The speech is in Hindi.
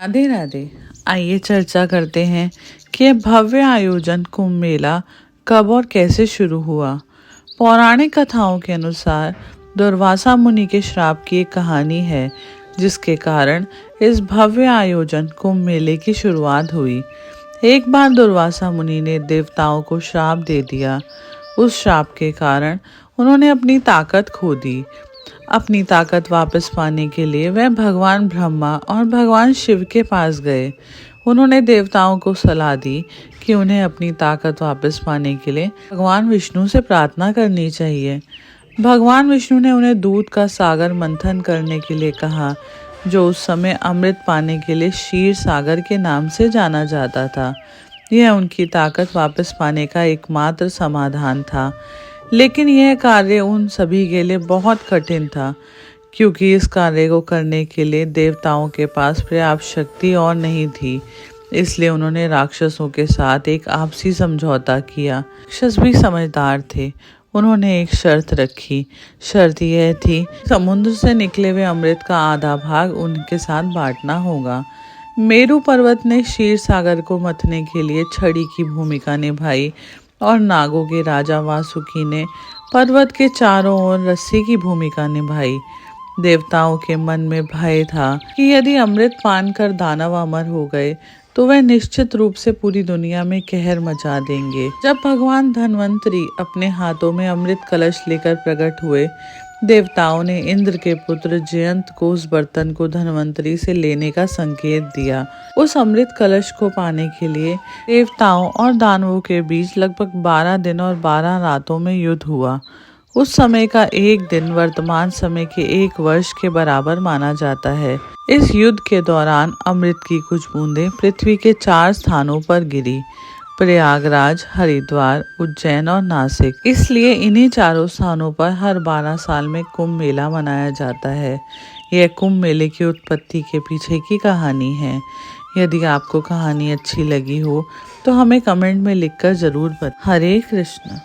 राधे राधे। आइए चर्चा करते हैं कि यह भव्य आयोजन कुंभ मेला कब और कैसे शुरू हुआ। पौराणिक कथाओं के अनुसार दुर्वासा मुनि के श्राप की एक कहानी है, जिसके कारण इस भव्य आयोजन कुंभ मेले की शुरुआत हुई। एक बार दुर्वासा मुनि ने देवताओं को श्राप दे दिया। उस श्राप के कारण उन्होंने अपनी ताकत खो दी। अपनी ताकत वापस पाने के लिए वह भगवान ब्रह्मा और भगवान शिव के पास गए। उन्होंने देवताओं को सलाह दी कि उन्हें अपनी ताकत वापस पाने के लिए भगवान विष्णु से प्रार्थना करनी चाहिए। भगवान विष्णु ने उन्हें दूध का सागर मंथन करने के लिए कहा, जो उस समय अमृत पाने के लिए क्षीर सागर के नाम से जाना जाता था। यह उनकी ताकत वापस पाने का एकमात्र समाधान था, लेकिन यह कार्य उन सभी के लिए बहुत कठिन था, क्योंकि इस कार्य को करने के लिए देवताओं के पास पर्याप्त शक्ति और नहीं थी। इसलिए उन्होंने राक्षसों के साथ एक आपसी समझौता किया। राक्षस भी समझदार थे। उन्होंने एक शर्त रखी। शर्त यह थी, समुद्र से निकले हुए अमृत का आधा भाग उनके साथ बांटना होगा। मेरु पर्वत ने क्षीर सागर को मथने के लिए छड़ी की भूमिका निभाई और नागों के राजा वासुकी ने पर्वत के चारों ओर रस्सी की भूमिका निभाई। देवताओं के मन में भय था कि यदि अमृत पान कर दानव अमर हो गए तो वह निश्चित रूप से पूरी दुनिया में कहर मचा देंगे। जब भगवान धन्वंतरी अपने हाथों में अमृत कलश लेकर प्रकट हुए, देवताओं ने इंद्र के पुत्र जयंत को उस बर्तन को धन्वंतरी से लेने का संकेत दिया। उस अमृत कलश को पाने के लिए देवताओं और दानवों के बीच लगभग 12 दिन और 12 रातों में युद्ध हुआ। उस समय का एक दिन वर्तमान समय के 1 वर्ष के बराबर माना जाता है। इस युद्ध के दौरान अमृत की कुछ बूंदें पृथ्वी के 4 स्थानों पर गिरी: प्रयागराज, हरिद्वार, उज्जैन और नासिक। इसलिए इन्हीं चारों स्थानों पर हर 12 साल में कुंभ मेला मनाया जाता है। यह कुंभ मेले की उत्पत्ति के पीछे की कहानी है। यदि आपको कहानी अच्छी लगी हो तो हमें कमेंट में लिखकर जरूर बताएं। हरे कृष्ण।